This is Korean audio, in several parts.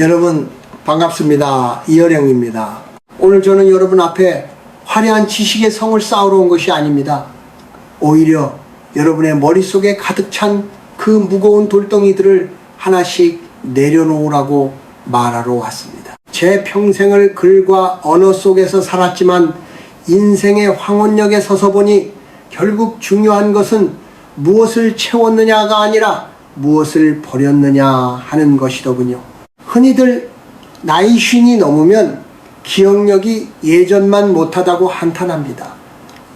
여러분 반갑습니다. 이어령입니다. 오늘 저는 여러분 앞에 화려한 지식의 성을 쌓으러 온 것이 아닙니다. 오히려 여러분의 머릿속에 가득 찬 그 무거운 돌덩이들을 하나씩 내려놓으라고 말하러 왔습니다. 제 평생을 글과 언어 속에서 살았지만 인생의 황혼역에 서서 보니 결국 중요한 것은 무엇을 채웠느냐가 아니라 무엇을 버렸느냐 하는 것이더군요. 흔히들 나이 50이 넘으면 기억력이 예전만 못하다고 한탄합니다.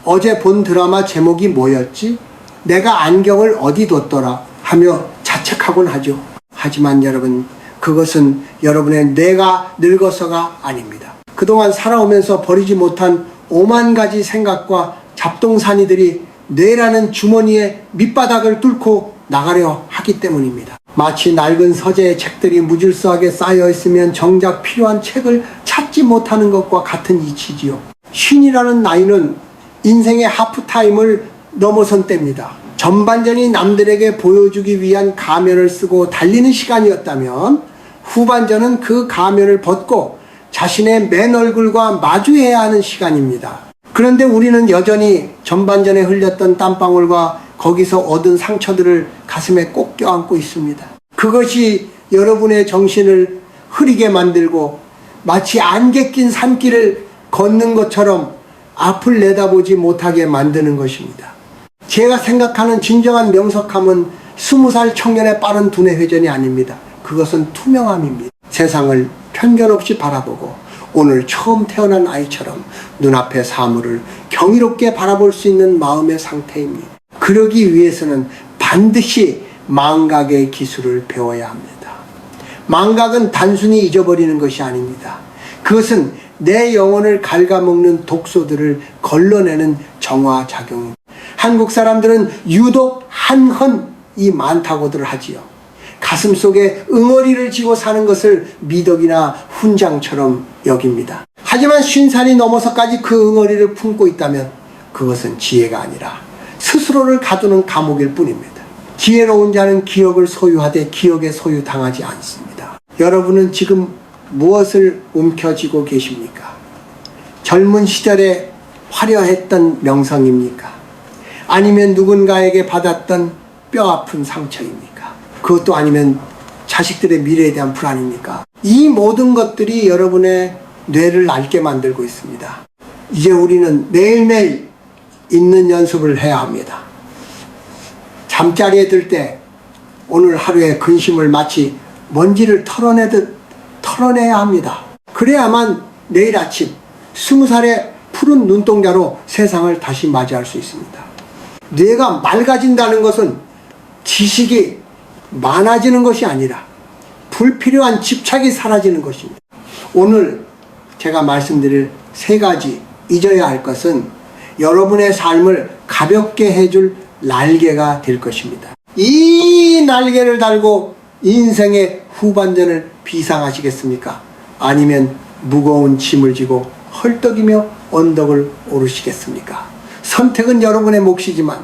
어제 본 드라마 제목이 뭐였지? 내가 안경을 어디 뒀더라 하며 자책하곤 하죠. 하지만 여러분, 그것은 여러분의 뇌가 늙어서가 아닙니다. 그동안 살아오면서 버리지 못한 5만 가지 생각과 잡동사니들이 뇌라는 주머니의 밑바닥을 뚫고 나가려 하기 때문입니다. 마치 낡은 서재의 책들이 무질서하게 쌓여 있으면 정작 필요한 책을 찾지 못하는 것과 같은 이치지요. 50이라는 나이는 인생의 하프타임을 넘어선 때입니다. 전반전이 남들에게 보여주기 위한 가면을 쓰고 달리는 시간이었다면 후반전은 그 가면을 벗고 자신의 맨 얼굴과 마주해야 하는 시간입니다. 그런데 우리는 여전히 전반전에 흘렸던 땀방울과 거기서 얻은 상처들을 가슴에 꼭 껴안고 있습니다. 그것이 여러분의 정신을 흐리게 만들고 마치 안개 낀 산길을 걷는 것처럼 앞을 내다보지 못하게 만드는 것입니다. 제가 생각하는 진정한 명석함은 20살 청년의 빠른 두뇌 회전이 아닙니다. 그것은 투명함입니다. 세상을 편견 없이 바라보고 오늘 처음 태어난 아이처럼 눈앞의 사물을 경이롭게 바라볼 수 있는 마음의 상태입니다. 그러기 위해서는 반드시 망각의 기술을 배워야 합니다. 망각은 단순히 잊어버리는 것이 아닙니다. 그것은 내 영혼을 갉아먹는 독소들을 걸러내는 정화작용입니다. 한국 사람들은 유독 한헌이 많다고들 하지요. 가슴 속에 응어리를 지고 사는 것을 미덕이나 훈장처럼 여깁니다. 하지만 50살이 넘어서까지 그 응어리를 품고 있다면 그것은 지혜가 아니라 스스로를 가두는 감옥일 뿐입니다. 지혜로운 자는 기억을 소유하되 기억에 소유당하지 않습니다. 여러분은 지금 무엇을 움켜쥐고 계십니까? 젊은 시절에 화려했던 명성입니까? 아니면 누군가에게 받았던 뼈아픈 상처입니까? 그것도 아니면 자식들의 미래에 대한 불안입니까? 이 모든 것들이 여러분의 뇌를 낡게 만들고 있습니다. 이제 우리는 매일매일 있는 연습을 해야 합니다. 잠자리에 들 때 오늘 하루의 근심을 마치 먼지를 털어내듯 털어내야 합니다. 그래야만 내일 아침 20살의 푸른 눈동자로 세상을 다시 맞이할 수 있습니다. 뇌가 맑아진다는 것은 지식이 많아지는 것이 아니라 불필요한 집착이 사라지는 것입니다. 오늘 제가 말씀드릴 3가지 잊어야 할 것은 여러분의 삶을 가볍게 해줄 날개가 될 것입니다. 이 날개를 달고 인생의 후반전을 비상하시겠습니까? 아니면 무거운 짐을 지고 헐떡이며 언덕을 오르시겠습니까? 선택은 여러분의 몫이지만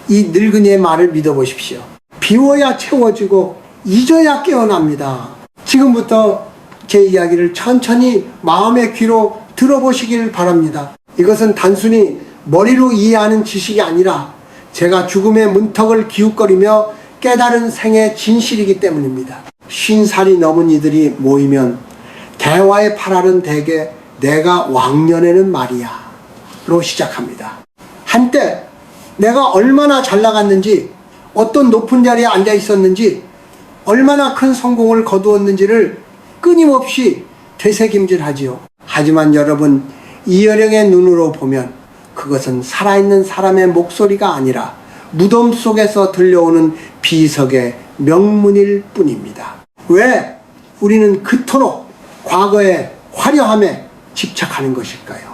이 늙은이의 말을 믿어보십시오. 비워야 채워지고 잊어야 깨어납니다. 지금부터 제 이야기를 천천히 마음의 귀로 들어보시길 바랍니다. 이것은 단순히 머리로 이해하는 지식이 아니라 제가 죽음의 문턱을 기웃거리며 깨달은 생의 진실이기 때문입니다. 50살이 넘은 이들이 모이면 대화의 팔알은 대개 내가 왕년에는 말이야로 시작합니다. 한때 내가 얼마나 잘 나갔는지, 어떤 높은 자리에 앉아 있었는지, 얼마나 큰 성공을 거두었는지를 끊임없이 되새김질하지요. 하지만 여러분, 이어령의 눈으로 보면 그것은 살아있는 사람의 목소리가 아니라 무덤 속에서 들려오는 비석의 명문일 뿐입니다. 왜 우리는 그토록 과거의 화려함에 집착하는 것일까요?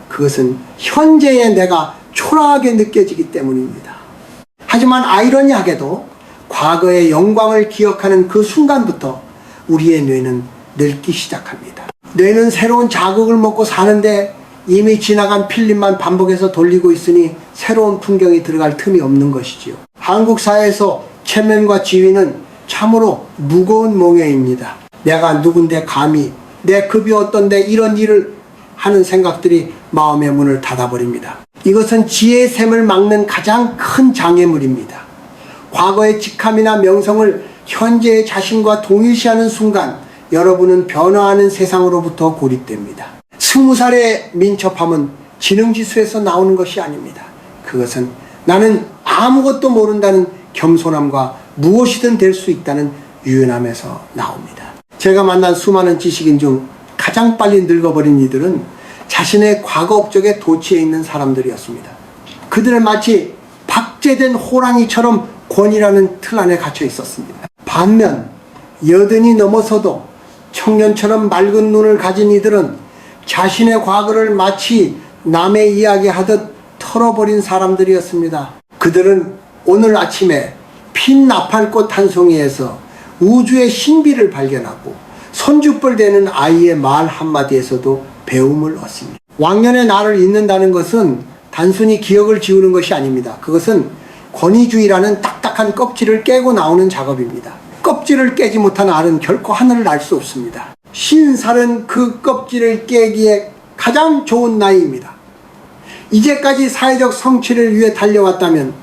그것은 현재의 내가 초라하게 느껴지기 때문입니다. 하지만 아이러니하게도 과거의 영광을 기억하는 그 순간부터 우리의 뇌는 늙기 시작합니다. 뇌는 새로운 자극을 먹고 사는데 이미 지나간 필름만 반복해서 돌리고 있으니 새로운 풍경이 들어갈 틈이 없는 것이지요. 한국 사회에서 체면과 지위는 참으로 무거운 몽해입니다. 내가 누군데 감히, 내 급이 어떤데 이런 일을 하는 생각들이 마음의 문을 닫아버립니다. 이것은 지혜의 샘을 막는 가장 큰 장애물입니다. 과거의 직함이나 명성을 현재의 자신과 동일시하는 순간 여러분은 변화하는 세상으로부터 고립됩니다. 20살의 민첩함은 지능지수에서 나오는 것이 아닙니다. 그것은 나는 아무것도 모른다는 겸손함과 무엇이든 될 수 있다는 유연함에서 나옵니다. 제가 만난 수많은 지식인 중 가장 빨리 늙어버린 이들은 자신의 과거 업적에 도취해 있는 사람들이었습니다. 그들은 마치 박제된 호랑이처럼 권위라는 틀 안에 갇혀 있었습니다. 반면 여든이 넘어서도 청년처럼 맑은 눈을 가진 이들은 자신의 과거를 마치 남의 이야기하듯 털어버린 사람들이었습니다. 그들은 오늘 아침에 핀 나팔꽃 한 송이에서 우주의 신비를 발견하고 손주뻘 되는 아이의 말 한마디에서도 배움을 얻습니다. 왕년의 나를 잊는다는 것은 단순히 기억을 지우는 것이 아닙니다. 그것은 권위주의라는 딱딱한 껍질을 깨고 나오는 작업입니다. 껍질을 깨지 못한 알은 결코 하늘을 날 수 없습니다. 50살은 그 껍질을 깨기에 가장 좋은 나이입니다. 이제까지 사회적 성취를 위해 달려왔다면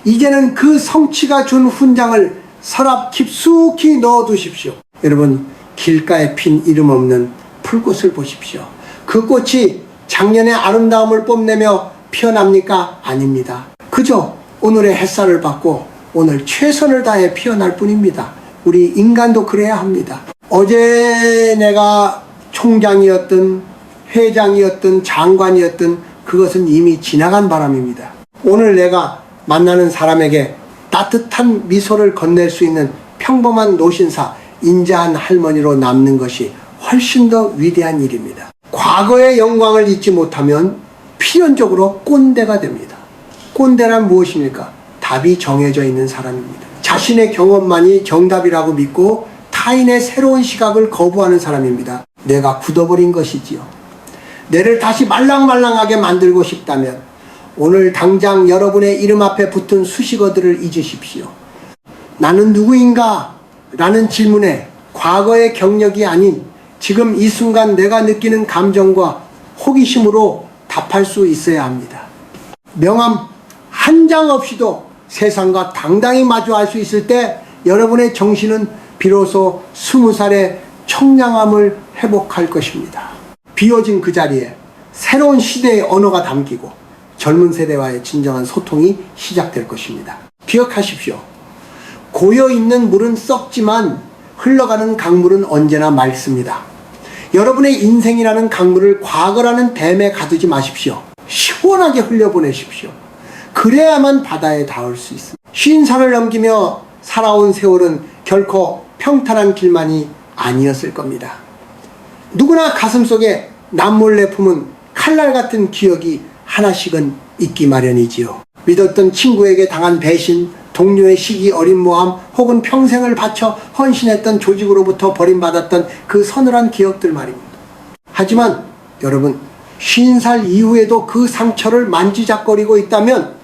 이제는 그 성취가 준 훈장을 서랍 깊숙이 넣어두십시오. 여러분, 길가에 핀 이름 없는 풀꽃을 보십시오. 그 꽃이 작년의 아름다움을 뽐내며 피어납니까? 아닙니다. 그저 오늘의 햇살을 받고 오늘 최선을 다해 피어날 뿐입니다. 우리 인간도 그래야 합니다. 어제 내가 총장이었든 회장이었든 장관이었든 그것은 이미 지나간 바람입니다. 오늘 내가 만나는 사람에게 따뜻한 미소를 건넬 수 있는 평범한 노신사, 인자한 할머니로 남는 것이 훨씬 더 위대한 일입니다. 과거의 영광을 잊지 못하면 필연적으로 꼰대가 됩니다. 꼰대란 무엇입니까? 답이 정해져 있는 사람입니다. 자신의 경험만이 정답이라고 믿고 타인의 새로운 시각을 거부하는 사람입니다. 내가 굳어버린 것이지요. 내를 다시 말랑말랑하게 만들고 싶다면 오늘 당장 여러분의 이름 앞에 붙은 수식어들을 잊으십시오. 나는 누구인가? 라는 질문에 과거의 경력이 아닌 지금 이 순간 내가 느끼는 감정과 호기심으로 답할 수 있어야 합니다. 명함 한 장 없이도 세상과 당당히 마주할 수 있을 때 여러분의 정신은 비로소 20살의 청량함을 회복할 것입니다. 비워진 그 자리에 새로운 시대의 언어가 담기고 젊은 세대와의 진정한 소통이 시작될 것입니다. 기억하십시오. 고여있는 물은 썩지만 흘러가는 강물은 언제나 맑습니다. 여러분의 인생이라는 강물을 과거라는 댐에 가두지 마십시오. 시원하게 흘려보내십시오. 그래야만 바다에 닿을 수 있습니다. 50살을 넘기며 살아온 세월은 결코 평탄한 길만이 아니었을 겁니다. 누구나 가슴속에 남몰래 품은 칼날 같은 기억이 하나씩은 있기 마련이지요. 믿었던 친구에게 당한 배신, 동료의 시기 어린 모함, 혹은 평생을 바쳐 헌신했던 조직으로부터 버림받았던 그 서늘한 기억들 말입니다. 하지만 여러분, 50살 이후에도 그 상처를 만지작거리고 있다면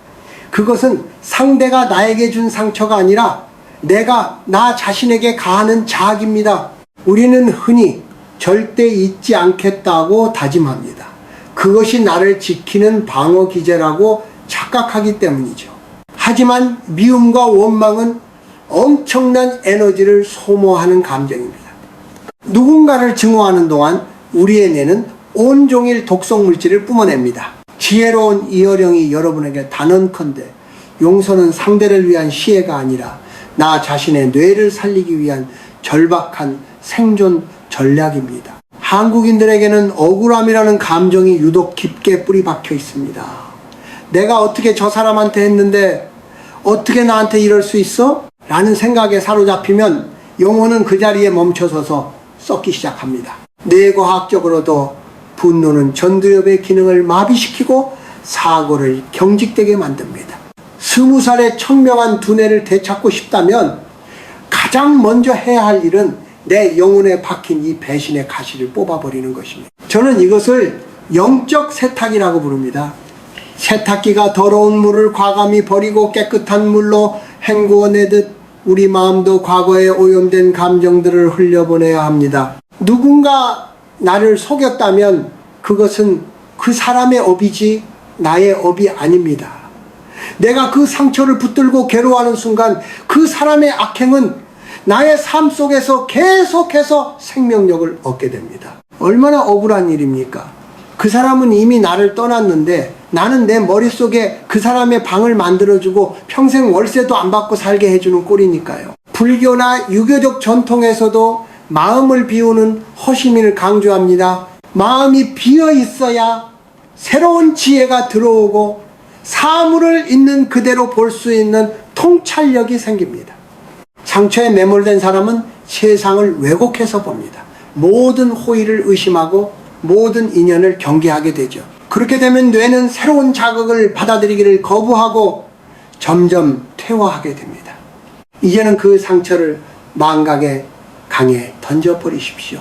그것은 상대가 나에게 준 상처가 아니라 내가 나 자신에게 가하는 자학입니다. 우리는 흔히 절대 잊지 않겠다고 다짐합니다. 그것이 나를 지키는 방어 기제라고 착각하기 때문이죠. 하지만 미움과 원망은 엄청난 에너지를 소모하는 감정입니다. 누군가를 증오하는 동안 우리의 뇌는 온종일 독성 물질을 뿜어냅니다. 지혜로운 이어령이 여러분에게 단언컨대 용서는 상대를 위한 시혜가 아니라 나 자신의 뇌를 살리기 위한 절박한 생존 전략입니다. 한국인들에게는 억울함이라는 감정이 유독 깊게 뿌리 박혀 있습니다. 내가 어떻게 저 사람한테 했는데 어떻게 나한테 이럴 수 있어? 라는 생각에 사로잡히면 영혼은 그 자리에 멈춰서서 썩기 시작합니다. 뇌과학적으로도 분노는 전두엽의 기능을 마비시키고 사고를 경직되게 만듭니다. 20살의 청명한 두뇌를 되찾고 싶다면 가장 먼저 해야 할 일은 내 영혼에 박힌 이 배신의 가시를 뽑아버리는 것입니다. 저는 이것을 영적 세탁이라고 부릅니다. 세탁기가 더러운 물을 과감히 버리고 깨끗한 물로 헹구어내듯 우리 마음도 과거에 오염된 감정들을 흘려보내야 합니다. 누군가 나를 속였다면 그것은 그 사람의 업이지 나의 업이 아닙니다. 내가 그 상처를 붙들고 괴로워하는 순간 그 사람의 악행은 나의 삶 속에서 계속해서 생명력을 얻게 됩니다. 얼마나 억울한 일입니까? 그 사람은 이미 나를 떠났는데 나는 내 머릿속에 그 사람의 방을 만들어주고 평생 월세도 안 받고 살게 해주는 꼴이니까요. 불교나 유교적 전통에서도 마음을 비우는 허심을 강조합니다. 마음이 비어 있어야 새로운 지혜가 들어오고 사물을 있는 그대로 볼 수 있는 통찰력이 생깁니다. 상처에 매몰된 사람은 세상을 왜곡해서 봅니다. 모든 호의를 의심하고 모든 인연을 경계하게 되죠. 그렇게 되면 뇌는 새로운 자극을 받아들이기를 거부하고 점점 퇴화하게 됩니다. 이제는 그 상처를 망각의 강에 던져버리십시오.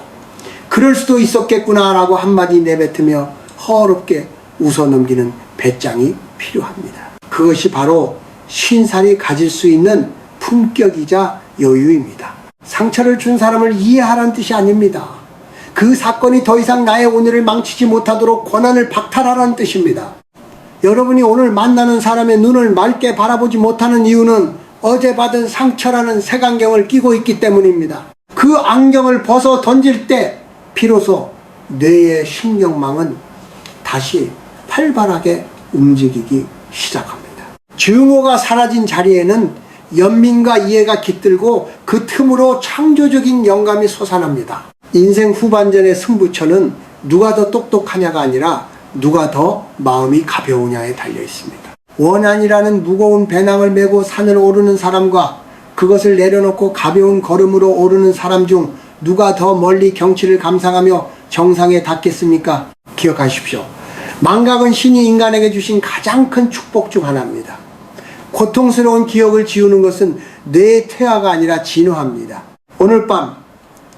그럴 수도 있었겠구나 라고 한마디 내뱉으며 허겁게 웃어넘기는 배짱이 필요합니다. 그것이 바로 신살이 가질 수 있는 품격이자 여유입니다. 상처를 준 사람을 이해하라는 뜻이 아닙니다. 그 사건이 더 이상 나의 오늘을 망치지 못하도록 권한을 박탈하라는 뜻입니다. 여러분이 오늘 만나는 사람의 눈을 맑게 바라보지 못하는 이유는 어제 받은 상처라는 색안경을 끼고 있기 때문입니다. 그 안경을 벗어 던질 때 비로소 뇌의 신경망은 다시 활발하게 움직이기 시작합니다. 증오가 사라진 자리에는 연민과 이해가 깃들고 그 틈으로 창조적인 영감이 솟아납니다. 인생 후반전의 승부처는 누가 더 똑똑하냐가 아니라 누가 더 마음이 가벼우냐에 달려 있습니다. 원한이라는 무거운 배낭을 메고 산을 오르는 사람과 그것을 내려놓고 가벼운 걸음으로 오르는 사람 중 누가 더 멀리 경치를 감상하며 정상에 닿겠습니까? 기억하십시오. 망각은 신이 인간에게 주신 가장 큰 축복 중 하나입니다. 고통스러운 기억을 지우는 것은 뇌의 퇴화가 아니라 진화합니다. 오늘 밤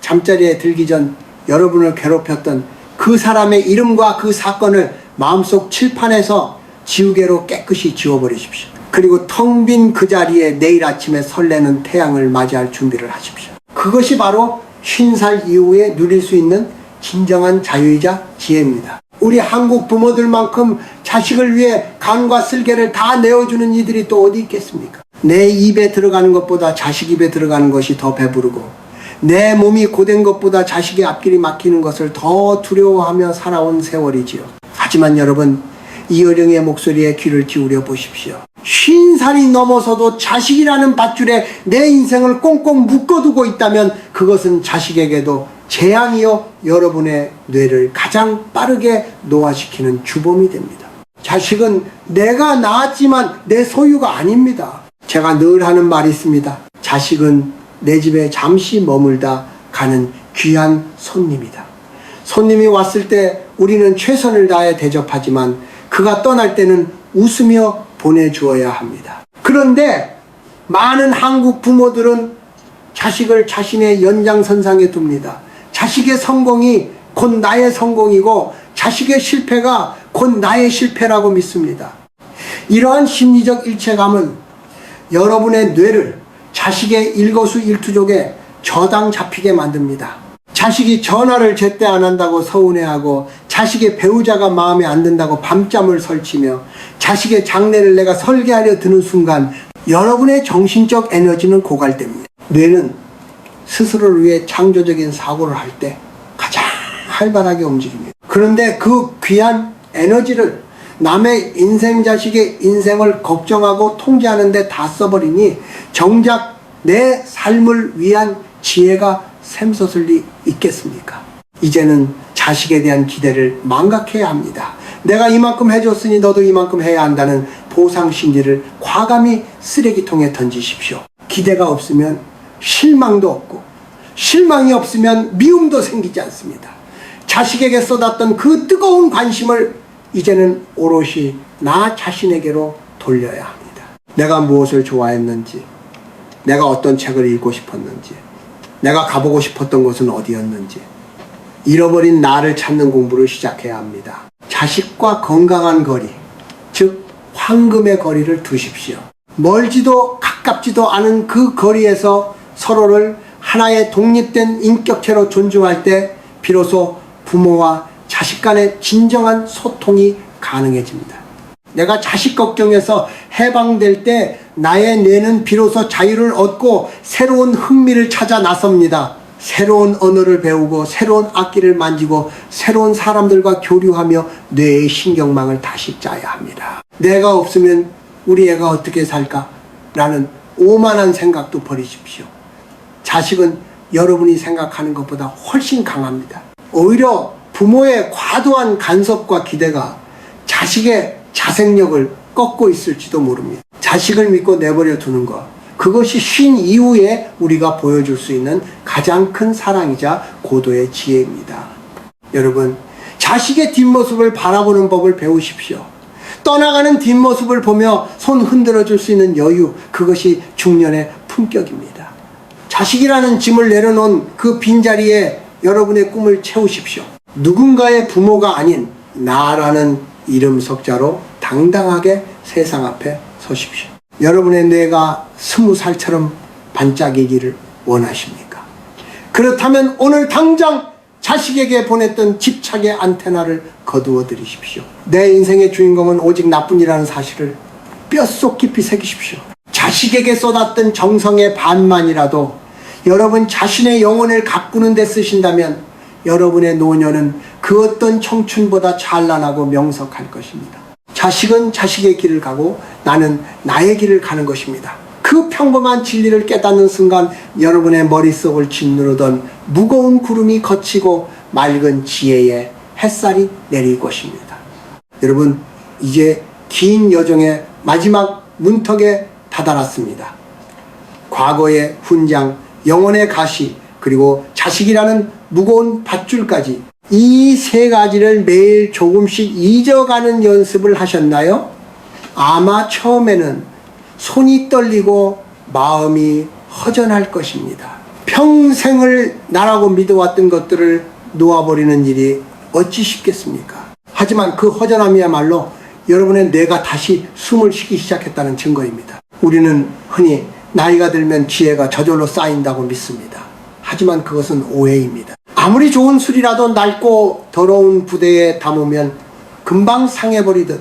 잠자리에 들기 전 여러분을 괴롭혔던 그 사람의 이름과 그 사건을 마음속 칠판에서 지우개로 깨끗이 지워버리십시오. 그리고 텅 빈 그 자리에 내일 아침에 설레는 태양을 맞이할 준비를 하십시오. 그것이 바로 50살 이후에 누릴 수 있는 진정한 자유이자 지혜입니다. 우리 한국 부모들만큼 자식을 위해 간과 쓸개를 다 내어주는 이들이 또 어디 있겠습니까? 내 입에 들어가는 것보다 자식 입에 들어가는 것이 더 배부르고 내 몸이 고된 것보다 자식의 앞길이 막히는 것을 더 두려워하며 살아온 세월이지요. 하지만 여러분, 이어령의 목소리에 귀를 기울여 보십시오. 50살이 넘어서도 자식이라는 밧줄에 내 인생을 꽁꽁 묶어두고 있다면 그것은 자식에게도 재앙이요 여러분의 뇌를 가장 빠르게 노화시키는 주범이 됩니다. 자식은 내가 낳았지만 내 소유가 아닙니다. 제가 늘 하는 말이 있습니다. 자식은 내 집에 잠시 머물다 가는 귀한 손님이다. 손님이 왔을 때 우리는 최선을 다해 대접하지만 그가 떠날 때는 웃으며 보내주어야 합니다. 그런데 많은 한국 부모들은 자식을 자신의 연장선상에 둡니다. 자식의 성공이 곧 나의 성공이고 자식의 실패가 곧 나의 실패라고 믿습니다. 이러한 심리적 일체감은 여러분의 뇌를 자식의 일거수일투족에 저당 잡히게 만듭니다. 자식이 전화를 제때 안 한다고 서운해하고 자식의 배우자가 마음에 안 든다고 밤잠을 설치며 자식의 장례를 내가 설계하려 드는 순간 여러분의 정신적 에너지는 고갈됩니다. 뇌는 스스로를 위해 창조적인 사고를 할 때 가장 활발하게 움직입니다. 그런데 그 귀한 에너지를 남의 인생 자식의 인생을 걱정하고 통제하는 데 다 써버리니 정작 내 삶을 위한 지혜가 샘솟을 리 있겠습니까? 이제는 자식에 대한 기대를 망각해야 합니다. 내가 이만큼 해줬으니 너도 이만큼 해야 한다는 보상심리를 과감히 쓰레기통에 던지십시오. 기대가 없으면 실망도 없고 실망이 없으면 미움도 생기지 않습니다. 자식에게 쏟았던 그 뜨거운 관심을 이제는 오롯이 나 자신에게로 돌려야 합니다. 내가 무엇을 좋아했는지, 내가 어떤 책을 읽고 싶었는지, 내가 가보고 싶었던 곳은 어디였는지 잃어버린 나를 찾는 공부를 시작해야 합니다. 자식과 건강한 거리, 즉 황금의 거리를 두십시오. 멀지도 가까이 가깝지도 않은 그 거리에서 서로를 하나의 독립된 인격체로 존중할 때 비로소 부모와 자식 간의 진정한 소통이 가능해집니다. 내가 자식 걱정에서 해방될 때 나의 뇌는 비로소 자유를 얻고 새로운 흥미를 찾아 나섭니다. 새로운 언어를 배우고 새로운 악기를 만지고 새로운 사람들과 교류하며 뇌의 신경망을 다시 짜야 합니다. 내가 없으면 우리 애가 어떻게 살까? 라는 오만한 생각도 버리십시오. 자식은 여러분이 생각하는 것보다 훨씬 강합니다. 오히려 부모의 과도한 간섭과 기대가 자식의 자생력을 꺾고 있을지도 모릅니다. 자식을 믿고 내버려 두는 것, 그것이 쉰 이후에 우리가 보여줄 수 있는 가장 큰 사랑이자 고도의 지혜입니다. 여러분, 자식의 뒷모습을 바라보는 법을 배우십시오. 떠나가는 뒷모습을 보며 손 흔들어 줄 수 있는 여유, 그것이 중년의 품격입니다. 자식이라는 짐을 내려놓은 그 빈자리에 여러분의 꿈을 채우십시오. 누군가의 부모가 아닌 나라는 이름 석자로 당당하게 세상 앞에 서십시오. 여러분의 뇌가 20살처럼 반짝이기를 원하십니까? 그렇다면 오늘 당장 자식에게 보냈던 집착의 안테나를 거두어 드리십시오. 내 인생의 주인공은 오직 나뿐이라는 사실을 뼛속 깊이 새기십시오. 자식에게 쏟았던 정성의 반만이라도 여러분 자신의 영혼을 가꾸는 데 쓰신다면 여러분의 노년은 그 어떤 청춘보다 찬란하고 명석할 것입니다. 자식은 자식의 길을 가고 나는 나의 길을 가는 것입니다. 그 평범한 진리를 깨닫는 순간 여러분의 머릿속을 짓누르던 무거운 구름이 걷히고 맑은 지혜의 햇살이 내릴 것입니다. 여러분, 이제 긴 여정의 마지막 문턱에 다다랐습니다. 과거의 훈장, 영혼의 가시, 그리고 자식이라는 무거운 밧줄까지 이 세 가지를 매일 조금씩 잊어가는 연습을 하셨나요? 아마 처음에는 손이 떨리고 마음이 허전할 것입니다. 평생을 나라고 믿어왔던 것들을 놓아버리는 일이 어찌 쉽겠습니까? 하지만 그 허전함이야말로 여러분의 뇌가 다시 숨을 쉬기 시작했다는 증거입니다. 우리는 흔히 나이가 들면 지혜가 저절로 쌓인다고 믿습니다. 하지만 그것은 오해입니다. 아무리 좋은 술이라도 낡고 더러운 부대에 담으면 금방 상해버리듯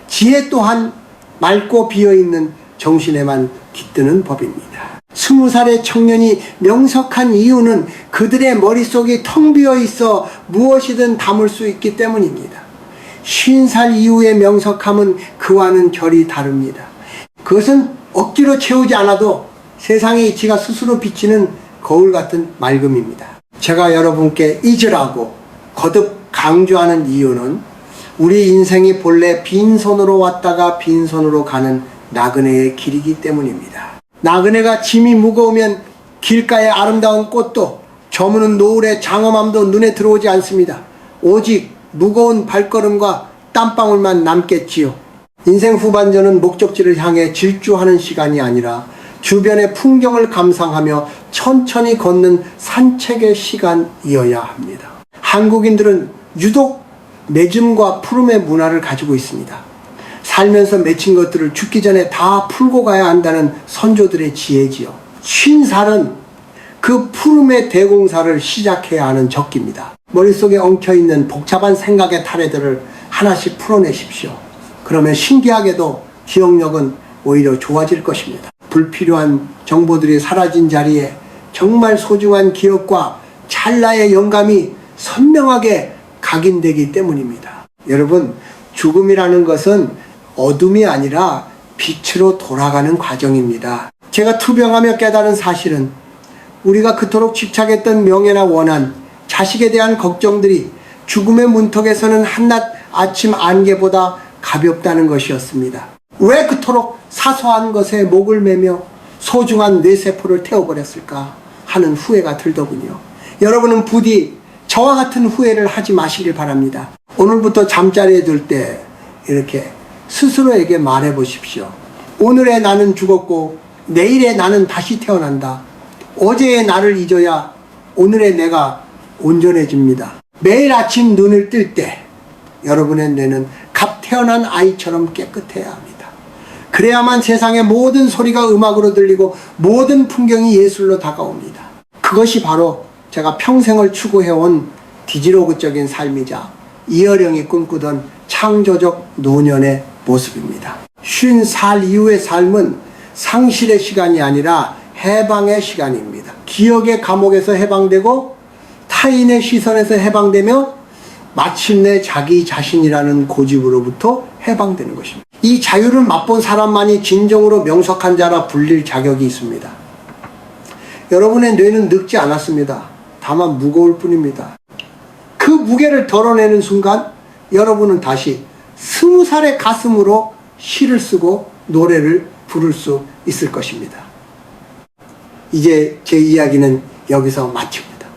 지혜 또한 맑고 비어있는 정신에만 깃드는 법입니다. 20살의 청년이 명석한 이유는 그들의 머릿속이 텅 비어 있어 무엇이든 담을 수 있기 때문입니다. 50살 이후의 명석함은 그와는 결이 다릅니다. 그것은 억지로 채우지 않아도 세상의 이치가 스스로 비치는 거울 같은 맑음입니다. 제가 여러분께 잊으라고 거듭 강조하는 이유는 우리 인생이 본래 빈손으로 왔다가 빈손으로 가는 나그네의 길이기 때문입니다. 나그네가 짐이 무거우면 길가의 아름다운 꽃도 저무는 노을의 장엄함도 눈에 들어오지 않습니다. 오직 무거운 발걸음과 땀방울만 남겠지요. 인생 후반전은 목적지를 향해 질주하는 시간이 아니라 주변의 풍경을 감상하며 천천히 걷는 산책의 시간이어야 합니다. 한국인들은 유독 맺음과 푸름의 문화를 가지고 있습니다. 살면서 맺힌 것들을 죽기 전에 다 풀고 가야 한다는 선조들의 지혜지요. 50살은 그 푸름의 대공사를 시작해야 하는 적기입니다. 머릿속에 엉켜있는 복잡한 생각의 타래들을 하나씩 풀어내십시오. 그러면 신기하게도 기억력은 오히려 좋아질 것입니다. 불필요한 정보들이 사라진 자리에 정말 소중한 기억과 찰나의 영감이 선명하게 각인되기 때문입니다. 여러분, 죽음이라는 것은 어둠이 아니라 빛으로 돌아가는 과정입니다. 제가 투병하며 깨달은 사실은 우리가 그토록 집착했던 명예나 원한, 자식에 대한 걱정들이 죽음의 문턱에서는 한낮 아침 안개보다 가볍다는 것이었습니다. 왜 그토록 사소한 것에 목을 매며 소중한 뇌세포를 태워버렸을까 하는 후회가 들더군요. 여러분은 부디 저와 같은 후회를 하지 마시길 바랍니다. 오늘부터 잠자리에 들 때 이렇게 스스로에게 말해 보십시오. 오늘의 나는 죽었고 내일의 나는 다시 태어난다. 어제의 나를 잊어야 오늘의 내가 온전해집니다. 매일 아침 눈을 뜰 때 여러분의 뇌는 갓 태어난 아이처럼 깨끗해야 합니다. 그래야만 세상의 모든 소리가 음악으로 들리고 모든 풍경이 예술로 다가옵니다. 그것이 바로 제가 평생을 추구해온 디지로그적인 삶이자 이어령이 꿈꾸던 창조적 노년의 모습입니다. 50살 이후의 삶은 상실의 시간이 아니라 해방의 시간입니다. 기억의 감옥에서 해방되고 타인의 시선에서 해방되며 마침내 자기 자신이라는 고집으로부터 해방되는 것입니다. 이 자유를 맛본 사람만이 진정으로 명석한 자라 불릴 자격이 있습니다. 여러분의 뇌는 늙지 않았습니다. 다만 무거울 뿐입니다. 그 무게를 덜어내는 순간 여러분은 다시 20살의 가슴으로 시를 쓰고 노래를 부를 수 있을 것입니다. 이제 제 이야기는 여기서 마칩니다.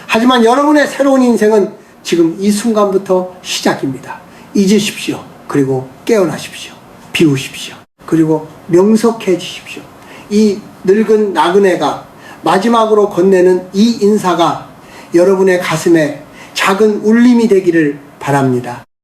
하지만 여러분의 새로운 인생은 지금 이 순간부터 시작입니다. 잊으십시오. 그리고 깨어나십시오. 비우십시오. 그리고 명석해지십시오. 이 늙은 나그네가 마지막으로 건네는 이 인사가 여러분의 가슴에 작은 울림이 되기를 바랍니다.